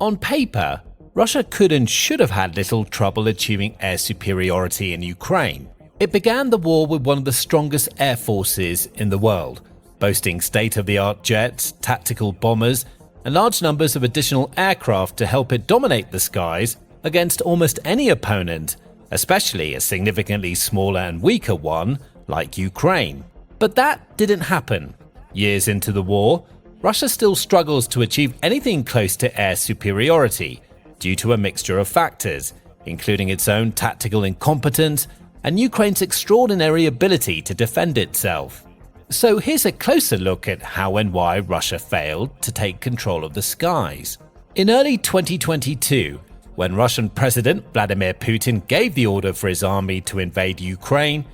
On paper, Russia could and should have had little trouble achieving air superiority in Ukraine. It began the war with one of the strongest air forces in the world, boasting state-of-the-art jets, tactical bombers, and large numbers of additional aircraft to help it dominate the skies against almost any opponent, especially a significantly smaller and weaker one like Ukraine. But that didn't happen. Years into the war, Russia still struggles to achieve anything close to air superiority due to a mixture of factors, including its own tactical incompetence and Ukraine's extraordinary ability to defend itself. So here's a closer look at how and why Russia failed to take control of the skies. In early 2022, when Russian President Vladimir Putin gave the order for his army to invade Ukraine,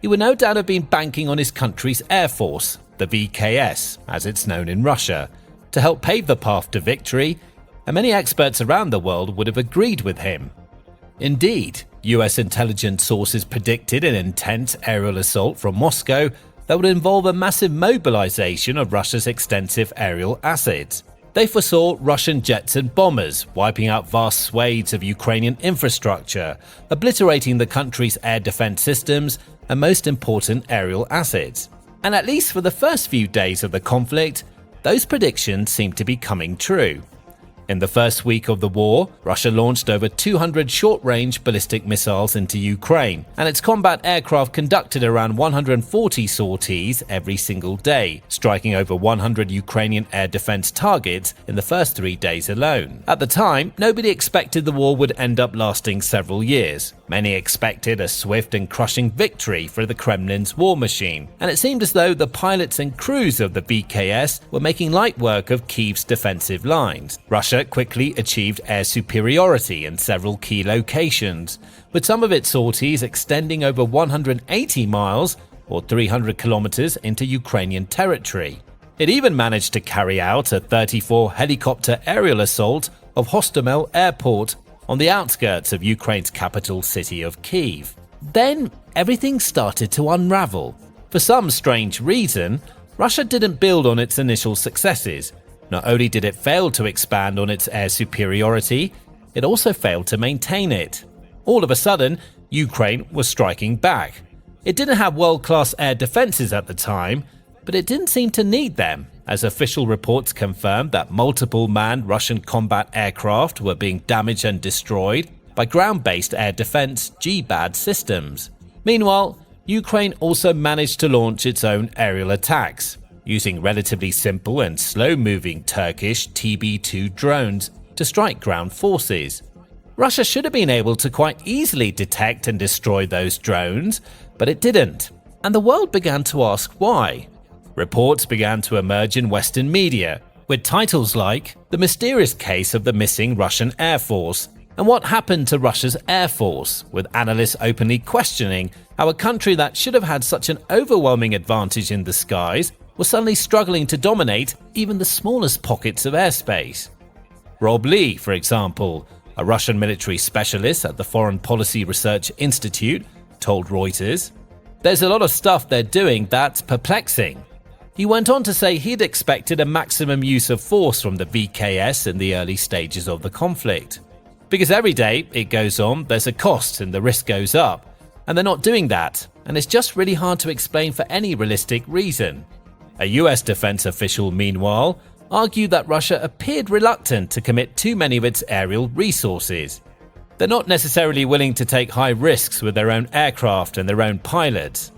he would no doubt have been banking on his country's air force, the VKS, as it's known in Russia, to help pave the path to victory, and many experts around the world would have agreed with him. Indeed, US intelligence sources predicted an intense aerial assault from Moscow that would involve a massive mobilization of Russia's extensive aerial assets. They foresaw Russian jets and bombers wiping out vast swathes of Ukrainian infrastructure, obliterating the country's air defense systems and most important aerial assets. And at least for the first few days of the conflict, those predictions seemed to be coming true. In the first week of the war, Russia launched over 200 short-range ballistic missiles into Ukraine, and its combat aircraft conducted around 140 sorties every single day, striking over 100 Ukrainian air defense targets in the first 3 days alone. At the time, nobody expected the war would end up lasting several years. Many expected a swift and crushing victory for the Kremlin's war machine, and it seemed as though the pilots and crews of the VKS were making light work of Kyiv's defensive lines. Russia quickly achieved air superiority in several key locations, with some of its sorties extending over 180 miles or 300 kilometers into Ukrainian territory. It even managed to carry out a 34 helicopter aerial assault of Hostomel Airport on the outskirts of Ukraine's capital city of Kyiv. Then everything started to unravel. For some strange reason, Russia didn't build on its initial successes. Not only did it fail to expand on its air superiority, it also failed to maintain it. All of a sudden, Ukraine was striking back. It didn't have world-class air defenses at the time, but it didn't seem to need them, as official reports confirmed that multiple manned Russian combat aircraft were being damaged and destroyed by ground-based air defense GBAD systems. Meanwhile, Ukraine also managed to launch its own aerial attacks, using relatively simple and slow-moving Turkish TB2 drones to strike ground forces. Russia should have been able to quite easily detect and destroy those drones, but it didn't, and the world began to ask why. Reports began to emerge in Western media, with titles like "The Mysterious Case of the Missing Russian Air Force" and "What Happened to Russia's Air Force," with analysts openly questioning how a country that should have had such an overwhelming advantage in the skies was suddenly struggling to dominate even the smallest pockets of airspace. Rob Lee, for example, a Russian military specialist at the Foreign Policy Research Institute, told Reuters, "There's a lot of stuff they're doing that's perplexing." He went on to say he'd expected a maximum use of force from the VKS in the early stages of the conflict. Because every day it goes on, there's a cost and the risk goes up, and they're not doing that, and it's just really hard to explain for any realistic reason. A US defense official, meanwhile, argued that Russia appeared reluctant to commit too many of its aerial resources. They're not necessarily willing to take high risks with their own aircraft and their own pilots.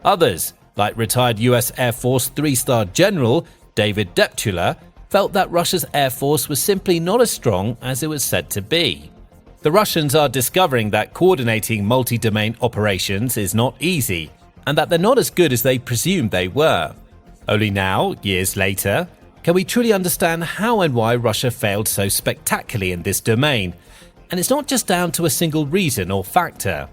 Others, like retired US Air Force 3-star General David Deptula, felt that Russia's air force was simply not as strong as it was said to be. The Russians are discovering that coordinating multi-domain operations is not easy, and that they're not as good as they presumed they were. Only now, years later, can we truly understand how and why Russia failed so spectacularly in this domain. And it's not just down to a single reason or factor.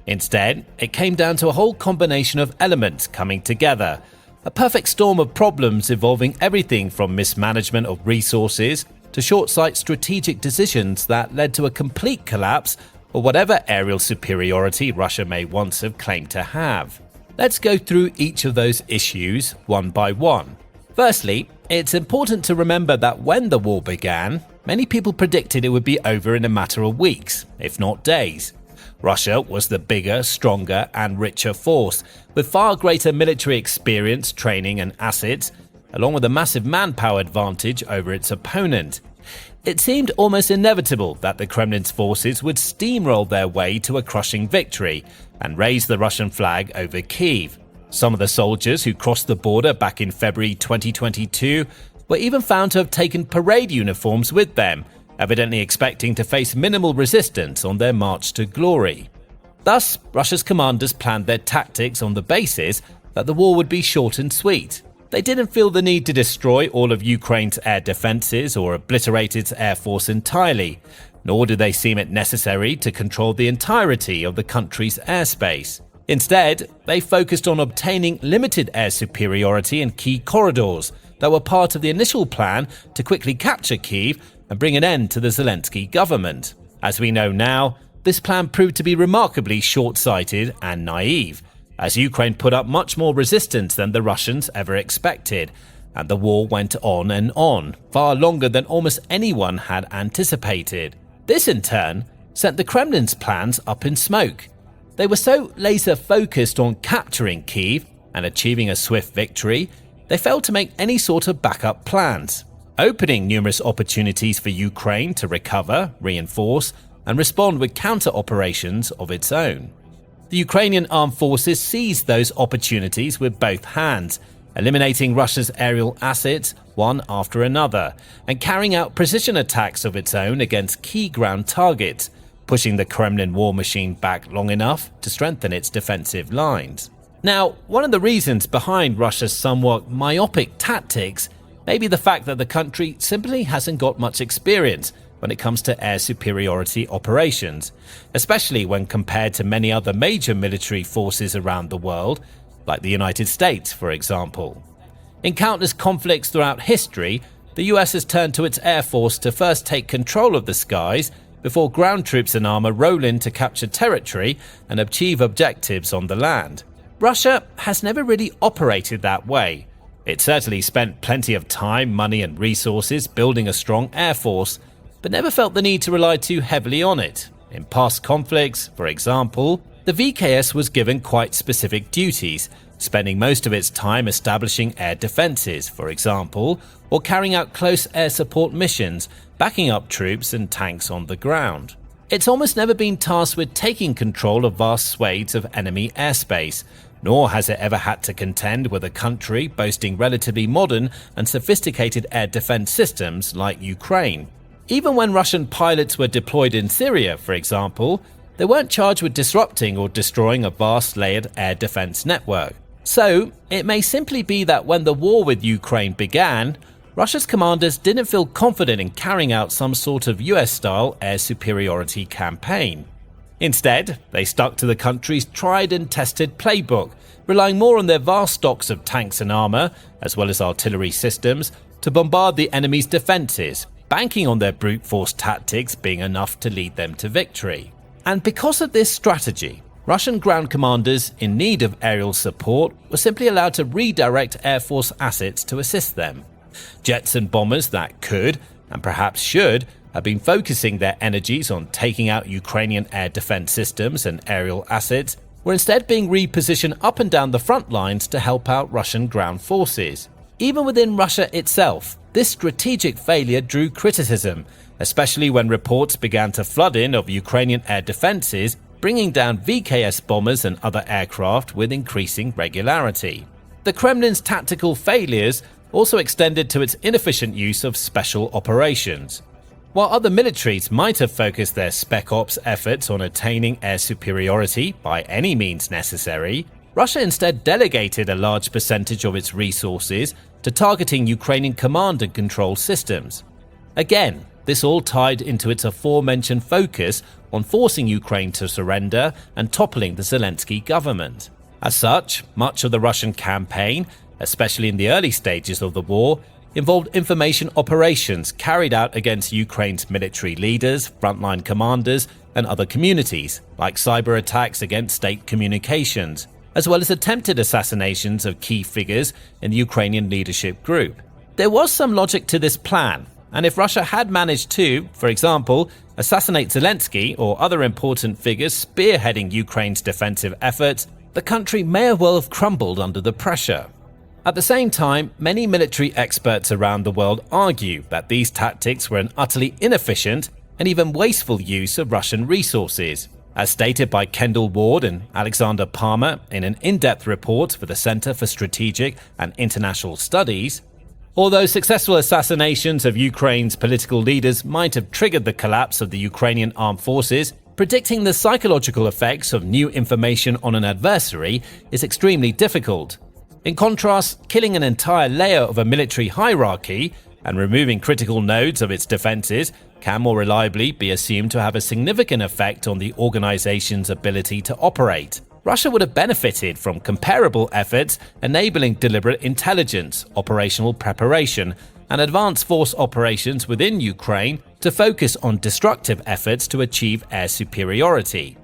Instead, it came down to a whole combination of elements coming together, a perfect storm of problems involving everything from mismanagement of resources to short-sighted strategic decisions that led to a complete collapse of whatever aerial superiority Russia may once have claimed to have. Let's go through each of those issues one by one. Firstly, it's important to remember that when the war began, many people predicted it would be over in a matter of weeks, if not days. Russia was the bigger, stronger and richer force, with far greater military experience, training and assets, along with a massive manpower advantage over its opponent. It seemed almost inevitable that the Kremlin's forces would steamroll their way to a crushing victory and raise the Russian flag over Kyiv. Some of the soldiers who crossed the border back in February 2022 were even found to have taken parade uniforms with them, evidently expecting to face minimal resistance on their march to glory. Thus, Russia's commanders planned their tactics on the basis that the war would be short and sweet. They didn't feel the need to destroy all of Ukraine's air defenses or obliterate its air force entirely, nor do they seem it necessary to control the entirety of the country's airspace. Instead, they focused on obtaining limited air superiority in key corridors that were part of the initial plan to quickly capture Kyiv and bring an end to the Zelensky government. As we know now, this plan proved to be remarkably short-sighted and naive, as Ukraine put up much more resistance than the Russians ever expected, and the war went on, far longer than almost anyone had anticipated. This in turn sent the Kremlin's plans up in smoke. They were so laser-focused on capturing Kyiv and achieving a swift victory, they failed to make any sort of backup plans, opening numerous opportunities for Ukraine to recover, reinforce, and respond with counter-operations of its own. The Ukrainian armed forces seized those opportunities with both hands, eliminating Russia's aerial assets one after another, and carrying out precision attacks of its own against key ground targets, pushing the Kremlin war machine back long enough to strengthen its defensive lines. Now, one of the reasons behind Russia's somewhat myopic tactics may be the fact that the country simply hasn't got much experience when it comes to air superiority operations, especially when compared to many other major military forces around the world, like the United States, for example. In countless conflicts throughout history, the US has turned to its air force to first take control of the skies before ground troops and armor roll in to capture territory and achieve objectives on the land. Russia has never really operated that way. It certainly spent plenty of time, money and resources building a strong air force, but never felt the need to rely too heavily on it. In past conflicts, for example, the VKS was given quite specific duties, spending most of its time establishing air defenses, for example, or carrying out close air support missions, backing up troops and tanks on the ground. It's almost never been tasked with taking control of vast swathes of enemy airspace, nor has it ever had to contend with a country boasting relatively modern and sophisticated air defense systems like Ukraine. Even when Russian pilots were deployed in Syria, for example, they weren't charged with disrupting or destroying a vast layered air defense network. So, it may simply be that when the war with Ukraine began, Russia's commanders didn't feel confident in carrying out some sort of US-style air superiority campaign. Instead, they stuck to the country's tried and tested playbook, relying more on their vast stocks of tanks and armor, as well as artillery systems, to bombard the enemy's defenses, banking on their brute force tactics being enough to lead them to victory. And because of this strategy, Russian ground commanders in need of aerial support were simply allowed to redirect Air Force assets to assist them. Jets and bombers that could, and perhaps should, have been focusing their energies on taking out Ukrainian air defense systems and aerial assets were instead being repositioned up and down the front lines to help out Russian ground forces. Even within Russia itself, this strategic failure drew criticism, especially when reports began to flood in of Ukrainian air defenses, bringing down VKS bombers and other aircraft with increasing regularity. The Kremlin's tactical failures also extended to its inefficient use of special operations. While other militaries might have focused their spec ops efforts on attaining air superiority by any means necessary, Russia instead delegated a large percentage of its resources to targeting Ukrainian command and control systems. Again, this all tied into its aforementioned focus on forcing Ukraine to surrender and toppling the Zelensky government. As such, much of the Russian campaign, especially in the early stages of the war, involved information operations carried out against Ukraine's military leaders, frontline commanders, and other communities, like cyber attacks against state communications, as well as attempted assassinations of key figures in the Ukrainian leadership group. There was some logic to this plan, And if Russia had managed to, for example, assassinate Zelensky or other important figures spearheading Ukraine's defensive efforts, the country may well have crumbled under the pressure. At the same time, many military experts around the world argue that these tactics were an utterly inefficient and even wasteful use of Russian resources. As stated by Kendall Ward and Alexander Palmer in an in-depth report for the Center for Strategic and International Studies, although successful assassinations of Ukraine's political leaders might have triggered the collapse of the Ukrainian armed forces, predicting the psychological effects of new information on an adversary is extremely difficult. In contrast, killing an entire layer of a military hierarchy and removing critical nodes of its defenses can more reliably be assumed to have a significant effect on the organization's ability to operate. Russia would have benefited from comparable efforts enabling deliberate intelligence, operational preparation, and advanced force operations within Ukraine to focus on destructive efforts to achieve air superiority.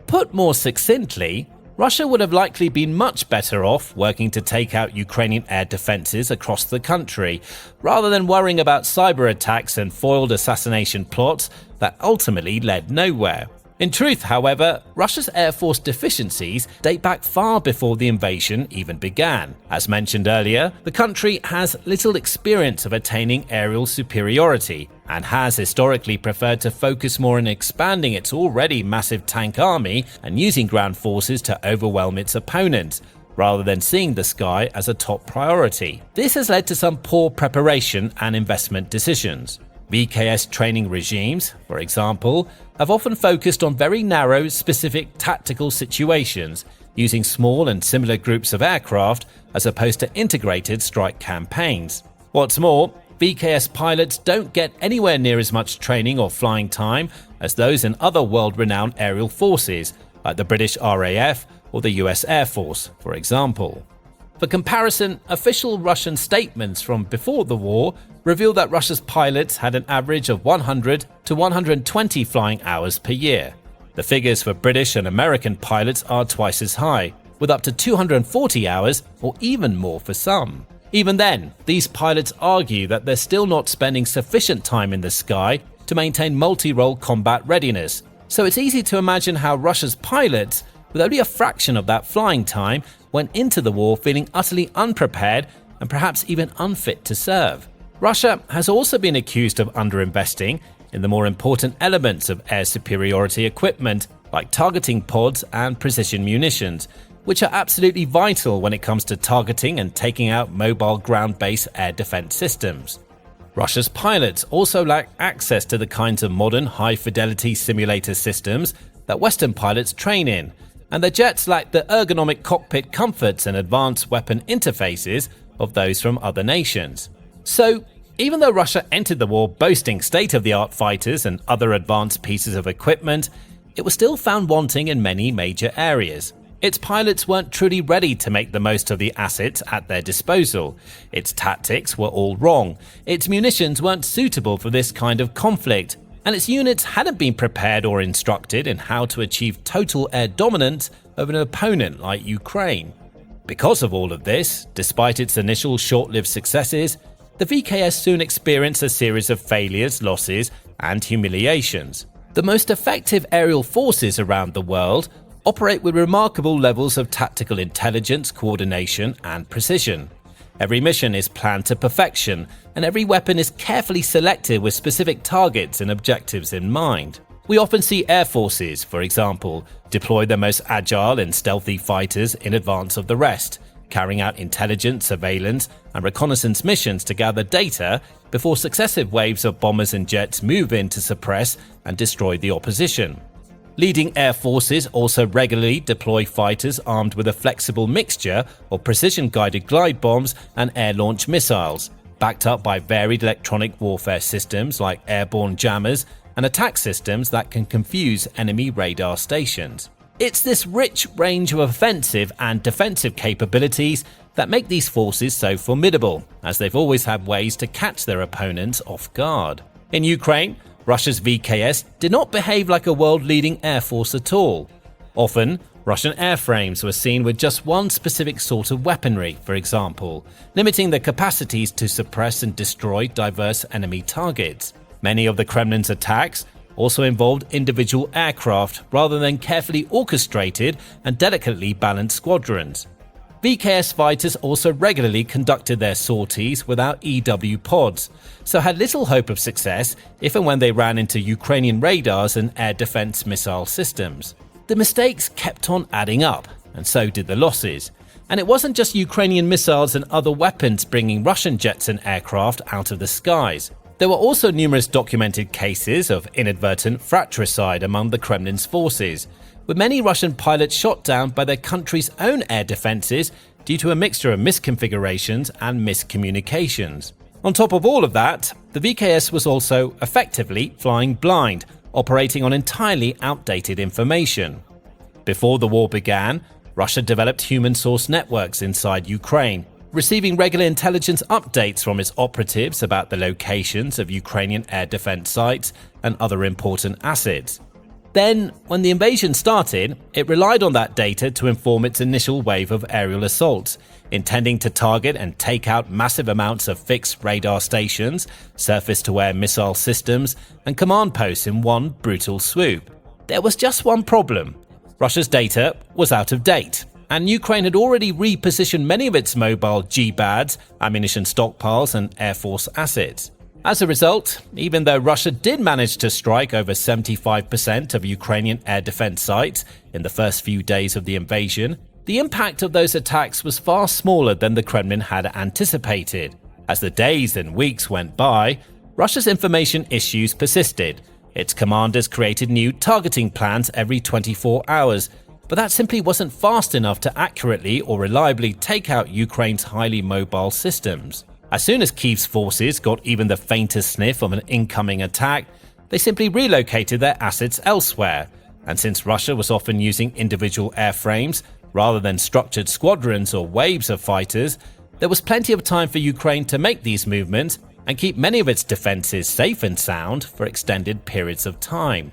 Put more succinctly, Russia would have likely been much better off working to take out Ukrainian air defenses across the country, rather than worrying about cyber attacks and foiled assassination plots that ultimately led nowhere. In truth, however, Russia's air force deficiencies date back far before the invasion even began. As mentioned earlier, the country has little experience of attaining aerial superiority and has historically preferred to focus more on expanding its already massive tank army and using ground forces to overwhelm its opponents, rather than seeing the sky as a top priority. This has led to some poor preparation and investment decisions. VKS training regimes, for example, have often focused on very narrow, specific tactical situations, using small and similar groups of aircraft as opposed to integrated strike campaigns. What's more, VKS pilots don't get anywhere near as much training or flying time as those in other world-renowned aerial forces, like the British RAF or the US Air Force, for example. For comparison, official Russian statements from before the war reveal that Russia's pilots had an average of 100 to 120 flying hours per year. The figures for British and American pilots are twice as high, with up to 240 hours or even more for some. Even then, these pilots argue that they're still not spending sufficient time in the sky to maintain multi-role combat readiness, so it's easy to imagine how Russia's pilots, with only a fraction of that flying time, went into the war feeling utterly unprepared and perhaps even unfit to serve. Russia has also been accused of underinvesting in the more important elements of air superiority equipment, like targeting pods and precision munitions, which are absolutely vital when it comes to targeting and taking out mobile ground-based air defense systems. Russia's pilots also lack access to the kinds of modern high-fidelity simulator systems that Western pilots train in, and their jets lack the ergonomic cockpit comforts and advanced weapon interfaces of those from other nations. So, even though Russia entered the war boasting state-of-the-art fighters and other advanced pieces of equipment, it was still found wanting in many major areas. Its pilots weren't truly ready to make the most of the assets at their disposal. Its tactics were all wrong. Its munitions weren't suitable for this kind of conflict, and its units hadn't been prepared or instructed in how to achieve total air dominance over an opponent like Ukraine. Because of all of this, despite its initial short-lived successes, the VKS soon experienced a series of failures, losses, and humiliations. The most effective aerial forces around the world operate with remarkable levels of tactical intelligence, coordination, and precision. Every mission is planned to perfection, and every weapon is carefully selected with specific targets and objectives in mind. We often see air forces, for example, deploy their most agile and stealthy fighters in advance of the rest, carrying out intelligence, surveillance, and reconnaissance missions to gather data before successive waves of bombers and jets move in to suppress and destroy the opposition. Leading air forces also regularly deploy fighters armed with a flexible mixture of precision-guided glide bombs and air-launched missiles, backed up by varied electronic warfare systems like airborne jammers and attack systems that can confuse enemy radar stations. It's this rich range of offensive and defensive capabilities that make these forces so formidable, as they've always had ways to catch their opponents off guard. In Ukraine, Russia's VKS did not behave like a world-leading air force at all. Often, Russian airframes were seen with just one specific sort of weaponry, for example, limiting their capacities to suppress and destroy diverse enemy targets. Many of the Kremlin's attacks also involved individual aircraft rather than carefully orchestrated and delicately balanced squadrons. VKS fighters also regularly conducted their sorties without EW pods, so had little hope of success if and when they ran into Ukrainian radars and air defense missile systems. The mistakes kept on adding up, and so did the losses. And it wasn't just Ukrainian missiles and other weapons bringing Russian jets and aircraft out of the skies. There were also numerous documented cases of inadvertent fratricide among the Kremlin's forces, with many Russian pilots shot down by their country's own air defenses due to a mixture of misconfigurations and miscommunications. On top of all of that, the VKS was also effectively flying blind, operating on entirely outdated information. Before the war began, Russia developed human-source networks inside Ukraine, receiving regular intelligence updates from its operatives about the locations of Ukrainian air defense sites and other important assets. Then, when the invasion started, it relied on that data to inform its initial wave of aerial assaults, intending to target and take out massive amounts of fixed radar stations, surface-to-air missile systems, and command posts in one brutal swoop. There was just one problem. Russia's data was out of date, and Ukraine had already repositioned many of its mobile GBADs, ammunition stockpiles, and Air Force assets. As a result, even though Russia did manage to strike over 75% of Ukrainian air defense sites in the first few days of the invasion, the impact of those attacks was far smaller than the Kremlin had anticipated. As the days and weeks went by, Russia's information issues persisted. Its commanders created new targeting plans every 24 hours, but that simply wasn't fast enough to accurately or reliably take out Ukraine's highly mobile systems. As soon as Kyiv's forces got even the faintest sniff of an incoming attack, they simply relocated their assets elsewhere, and since Russia was often using individual airframes rather than structured squadrons or waves of fighters, there was plenty of time for Ukraine to make these movements and keep many of its defenses safe and sound for extended periods of time.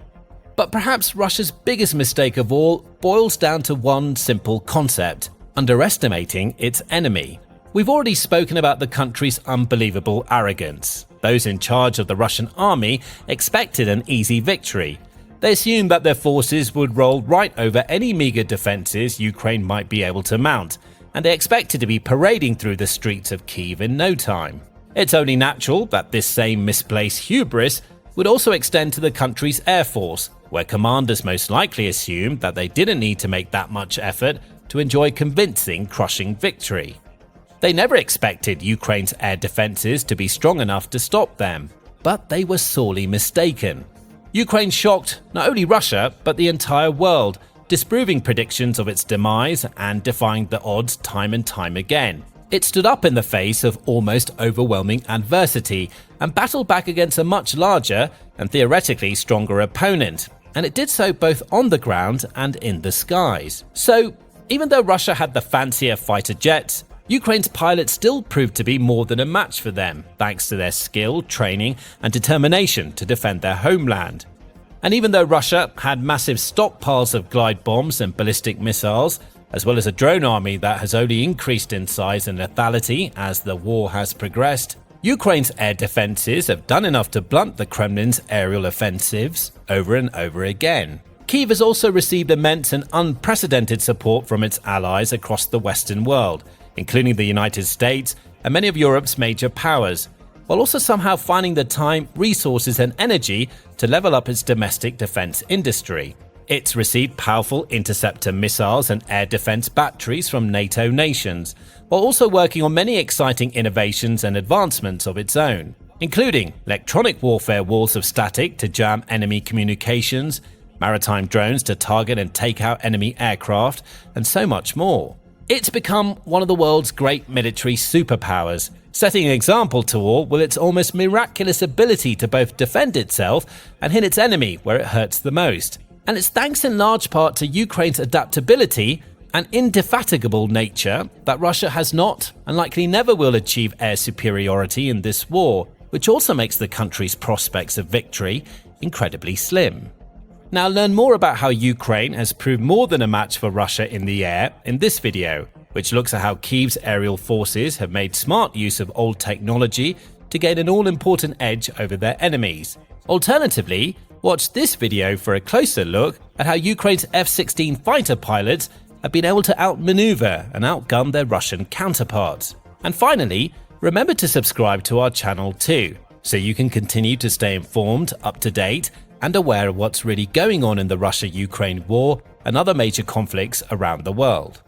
But perhaps Russia's biggest mistake of all boils down to one simple concept: underestimating its enemy. We've already spoken about the country's unbelievable arrogance. Those in charge of the Russian army expected an easy victory. They assumed that their forces would roll right over any meager defenses Ukraine might be able to mount, and they expected to be parading through the streets of Kyiv in no time. It's only natural that this same misplaced hubris would also extend to the country's air force, where commanders most likely assumed that they didn't need to make that much effort to enjoy convincing, crushing victory. They never expected Ukraine's air defenses to be strong enough to stop them, but they were sorely mistaken. Ukraine shocked not only Russia, but the entire world, disproving predictions of its demise and defying the odds time and time again. It stood up in the face of almost overwhelming adversity and battled back against a much larger and theoretically stronger opponent, and it did so both on the ground and in the skies. So, even though Russia had the fancier fighter jets, Ukraine's pilots still proved to be more than a match for them, thanks to their skill, training, and determination to defend their homeland. And even though Russia had massive stockpiles of glide bombs and ballistic missiles, as well as a drone army that has only increased in size and lethality as the war has progressed, Ukraine's air defenses have done enough to blunt the Kremlin's aerial offensives over and over again. Kyiv has also received immense and unprecedented support from its allies across the Western world, including the United States and many of Europe's major powers, while also somehow finding the time, resources and energy to level up its domestic defense industry. It's received powerful interceptor missiles and air defense batteries from NATO nations, while also working on many exciting innovations and advancements of its own, including electronic warfare walls of static to jam enemy communications, maritime drones to target and take out enemy aircraft, and so much more. It's become one of the world's great military superpowers, setting an example to all with its almost miraculous ability to both defend itself and hit its enemy where it hurts the most. And it's thanks in large part to Ukraine's adaptability and indefatigable nature that Russia has not and likely never will achieve air superiority in this war, which also makes the country's prospects of victory incredibly slim. Now learn more about how Ukraine has proved more than a match for Russia in the air in this video, which looks at how Kyiv's aerial forces have made smart use of old technology to gain an all-important edge over their enemies. Alternatively, watch this video for a closer look at how Ukraine's F-16 fighter pilots have been able to outmaneuver and outgun their Russian counterparts. And finally, remember to subscribe to our channel too, so you can continue to stay informed, up to date, and aware of what's really going on in the Russia-Ukraine war and other major conflicts around the world.